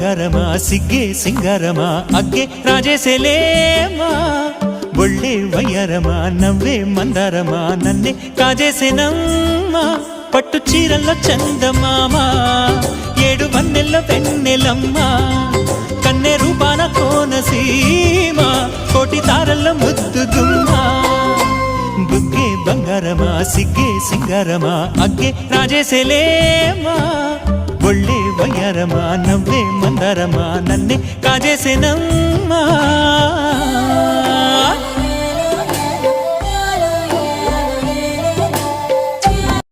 బంగారమా సిగ్గే సింగారమా అగ్గే రాజేసేలేమా ఒళ్ళే వయ్యారమా నవ్వే మందారమా నన్నే కాజేసేనమ్మా పట్టు చీరల్లో చందమామా ఏడు వన్నెల్లో వెన్నెలమ్మా కన్నె రూపాన కోనసీమ కోటి తారల్లో ముద్దుగుమ్మా బుగ్గే బంగారమా సిగ్గే సింగారమా అగ్గే రాజేసేలేమా ఒళ్ళే వయ్యారమా నవ్వే మందారమా నన్నే కాజేసేనమ్మా